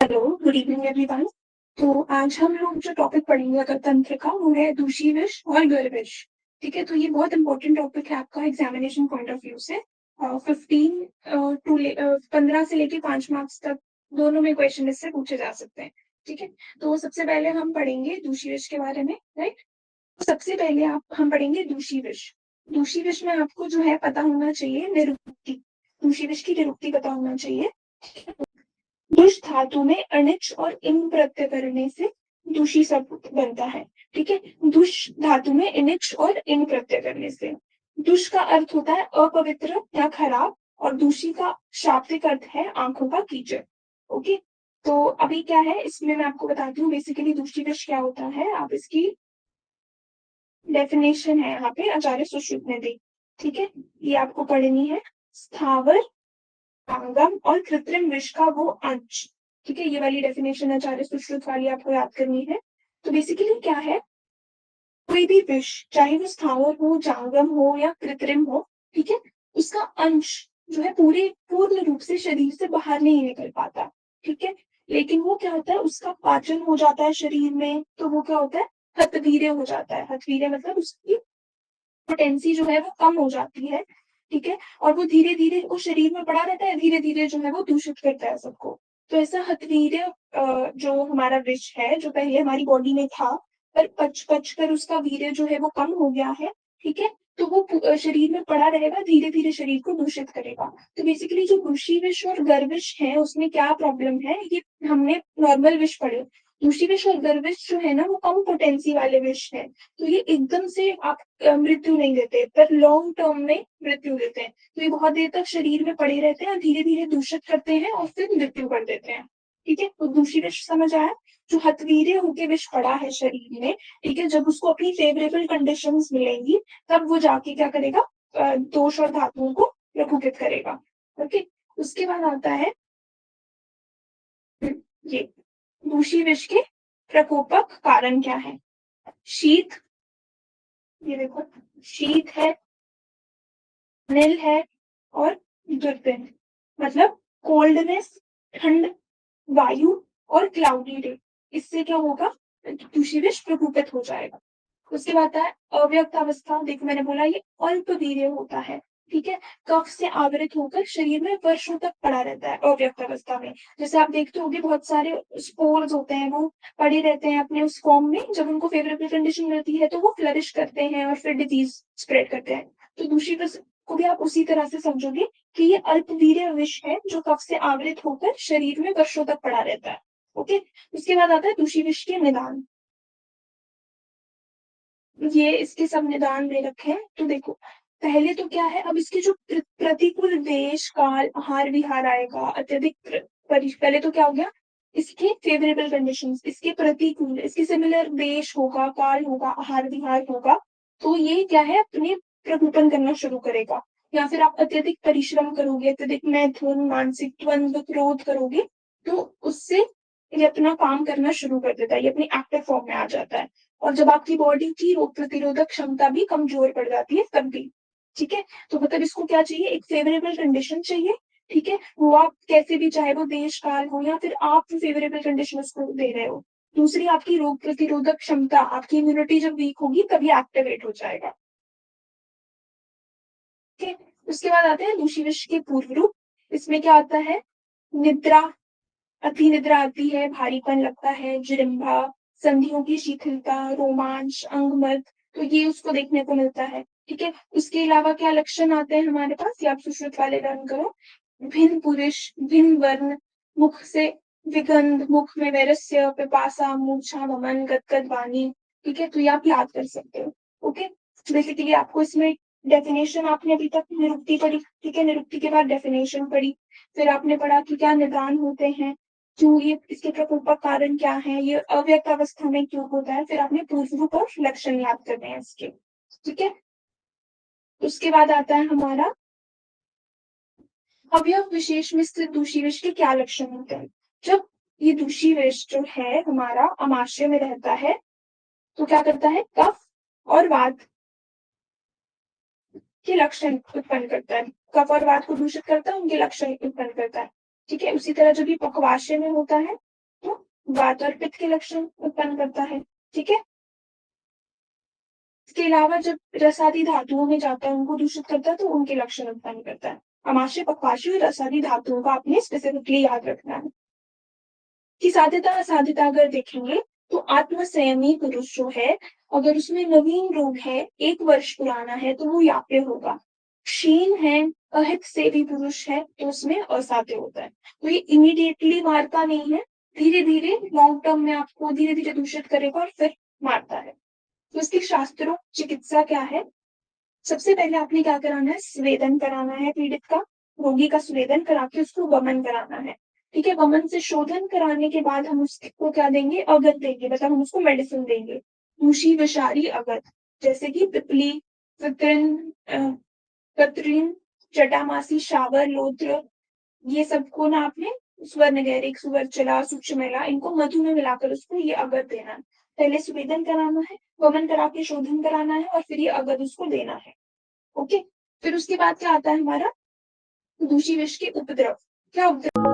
Hello, good evening everyone. तो आज हम लोग जो टॉपिक पढ़ेंगे अगर तंत्र का वो है दूषी विष और गर्विश। ठीक है, तो ये बहुत इंपॉर्टेंट टॉपिक है आपका एग्जामिनेशन पॉइंट ऑफ व्यू से। 15 से लेके 5 मार्क्स तक दोनों में क्वेश्चन इससे पूछे जा सकते हैं। ठीक है, तो सबसे पहले हम पढ़ेंगे दूषी विष के बारे में, राइट। तो सबसे पहले हम पढ़ेंगे दूषी विष। दूषी विष में आपको जो है पता होना चाहिए निरुक्ति। दूषी विष की निरुक्ति पता होना चाहिए। दुष धातु में अनिच और इन प्रत्यय करने से दूषी शब्द बनता है। ठीक है, दुष धातु में इनिच और इन प्रत्यय करने से। दुष का अर्थ होता है अपवित्र या खराब, और दूषी का शाब्दिक अर्थ है आंखों का कीचड़। ओके, तो अभी क्या है इसमें मैं आपको बताती हूँ बेसिकली दूषी विष क्या होता है। आप इसकी डेफिनेशन है यहाँ पे आचार्य सुश्रुत ने दी। ठीक है, ये आपको पढ़नी है। स्थावर, जंगम और कृत्रिम विष का वो अंश। ठीक है, ये वाली डेफिनेशन आचार्य सुश्रुत वाली आपको याद करनी है। तो बेसिकली क्या है, कोई भी विष चाहे वो स्थावर हो, जांगम हो या कृत्रिम हो, ठीक है, उसका अंश जो है पूरे पूर्ण रूप से शरीर से बाहर नहीं निकल पाता। ठीक है, लेकिन वो क्या होता है उसका पाचन हो जाता है शरीर में, तो वो क्या होता है हतवीर्य हो जाता है। हतवीर्य मतलब उसकी पोटेंसी जो है वो कम हो जाती है। ठीक है, और वो धीरे धीरे वो शरीर में पड़ा रहता है, धीरे धीरे जो है वो दूषित करता है सबको। तो ऐसा हथवीर्य जो हमारा विष है जो पहले हमारी बॉडी में था, पर पच पच कर उसका वीर्य जो है वो कम हो गया है। ठीक है, तो वो शरीर में पड़ा रहेगा, धीरे धीरे शरीर को दूषित करेगा। तो बेसिकली जो दूषी विष और गर्विश है उसमें क्या प्रॉब्लम है, ये हमने नॉर्मल विष पढ़े। दूषी विष और गर्विश जो है ना वो कम पोटेंसी वाले विष है। तो ये एकदम से आप मृत्यु नहीं देते, पर लॉन्ग टर्म में मृत्यु देते हैं। तो ये बहुत देर तक शरीर में पड़े रहते हैं और धीरे धीरे दूषित करते हैं और फिर मृत्यु कर देते हैं। ठीक है, तो दूसरी विष समझ आया। जो हथवीर्य होके विष पड़ा है शरीर में, ठीक है, जब उसको अपनी फेवरेबल कंडीशंस मिलेंगी तब वो जाके क्या करेगा, दोष और धातुओं को लघुकृत करेगा। ओके, उसके बाद आता है ये दूषी विष के प्रकोपक कारण क्या है। शीत, ये देखो, शीत है, अनिल है, और दुर्दिन मतलब कोल्डनेस, ठंड, वायु और क्लाउडी डे। इससे क्या होगा, दूषी विष प्रकोपित हो जाएगा। उसके बाद है अव्यक्त अवस्था। देखो मैंने बोला ये अल्प वीर्य होता है। ठीक है, कफ से आवृत होकर शरीर में वर्षों तक पड़ा रहता है अव्यक्त अवस्था में। जैसे आप देखते होंगे बहुत सारे स्पोर्स होते हैं वो पड़े रहते हैं अपने उस फॉर्म में, जब उनको फेवरेबल कंडीशन मिलती है तो वो फ्लरिश करते हैं और फिर डिजीज स्प्रेड करते हैं। तो दूसरी विष को भी आप उसी तरह से समझोगे कि ये अल्पवीर्य विष है जो कफ से आवृत होकर शरीर में वर्षों तक पड़ा रहता है। ओके, उसके बाद आता है दूषी विष के निदान। ये इसके सब निदान दे रखे हैं। तो देखो पहले तो क्या है, अब इसके जो प्रतिकूल देश काल आहार विहार आएगा अत्यधिक पहले तो क्या हो गया, इसके फेवरेबल कंडीशंस, इसके प्रतिकूल, इसके सिमिलर देश होगा, काल होगा, आहार विहार होगा, तो ये क्या है अपने प्रकोपन करना शुरू करेगा। या फिर आप अत्यधिक परिश्रम करोगे, अत्यधिक मैथुन, मानसिक द्वंद्व, क्रोध करोगे, तो उससे ये अपना काम करना शुरू कर देता है, ये अपनी एक्टिव फॉर्म में आ जाता है। और जब आपकी बॉडी की रोग प्रतिरोधक क्षमता भी कमजोर पड़ जाती है तब भी। ठीक है, तो मतलब इसको क्या चाहिए, एक फेवरेबल कंडीशन चाहिए। ठीक है, वो आप कैसे भी, चाहे वो देश काल हो या फिर आप फेवरेबल कंडीशन उसको दे रहे हो। दूसरी आपकी रोग प्रतिरोधक क्षमता, आपकी इम्यूनिटी जब वीक होगी तभी एक्टिवेट हो जाएगा। ठीक है, उसके बाद आते हैं दूषी विष के पूर्व रूप। इसमें क्या आता है, निद्रा, अति निद्रा आती है, भारीपन लगता है, जिरंभा, संधियों की शिथिलता, रोमांच, अंगमद, तो ये उसको देखने को मिलता है। ठीक है, उसके अलावा क्या लक्षण आते हैं हमारे पास, ये आप सुश्रुत वाले लर्न करो। भिन्न पुरुष, भिन्न वर्ण, मुख से विगंध, मुख में वैरस्य, पिपासा, मूर्छा, वमन, गदगद वाणी। ठीक है, तो ये आप याद कर सकते हो। ओके, बेसिकली आपको इसमें डेफिनेशन, आपने अभी तक निरुक्ति पढ़ी, ठीक है, निरुक्ति के बाद डेफिनेशन पढ़ी, फिर आपने पढ़ा कि क्या निदान होते हैं, क्यों ये इसके प्रकोपक कारण क्या है, ये अव्यक्त अवस्था में क्यों होता है, फिर आपने पूर्व रूप और लक्षण याद करने हैं इसके। ठीक है, उसके बाद आता है हमारा अवयव विशेष में स्थित दूषी विष के क्या लक्षण होते हैं। जब ये दूषी विष जो है हमारा अमाशय में रहता है तो क्या करता है, कफ और वात के लक्षण उत्पन्न करता है। कफ और वात को दूषित करता है, उनके लक्षण उत्पन्न करता है। ठीक है, उसी तरह जब ये पक्वाशय में होता है वात और पित्त के लक्षण उत्पन्न करता है। ठीक है, इसके अलावा जब रसादी धातुओं में जाता है उनको दूषित करता है तो उनके लक्षण उत्पन्न करता है। अमाशय पक्वाशय और रसादी धातुओं का आपने स्पेसिफिकली याद रखना है। कि साध्यता असाध्यता अगर देखेंगे तो आत्मसंयमी पुरुष जो है, अगर उसमें नवीन रोग है, 1 वर्ष पुराना है, तो वो याप्य होगा। क्षीण है, अहित सेवी पुरुष है, तो उसमें असाध्य होता है। तो ये इमीडिएटली मारता नहीं है, धीरे धीरे लॉन्ग टर्म में आपको धीरे धीरे दूषित करेगा और फिर मारता है। तो इसकी शास्त्रों चिकित्सा क्या है? सबसे पहले आपने क्या कराना है? स्वेदन कराना है पीड़ित का, रोगी का स्वेदन करा के उसको वमन कराना है। ठीक है, वमन से शोधन कराने के बाद हम उसको क्या देंगे? अगत देंगे, मतलब हम उसको मेडिसिन देंगे, मूशी विषारी अगत, जैसे कि पिपली, कतरीन, जटामासी, शावर, लोत्र, ये सबको ना आपने स्वर्णगैरिक, सुवर्चला, सूक्ष्मला, इनको मधु में मिलाकर उसको ये अगत देना है। पहले स्वेदन कराना है, वमन करा के शोधन कराना है और फिर ये अगत उसको देना है। ओके, फिर उसके बाद क्या आता है हमारा? दूषी विष के उपद्रव। क्या उपद्रव?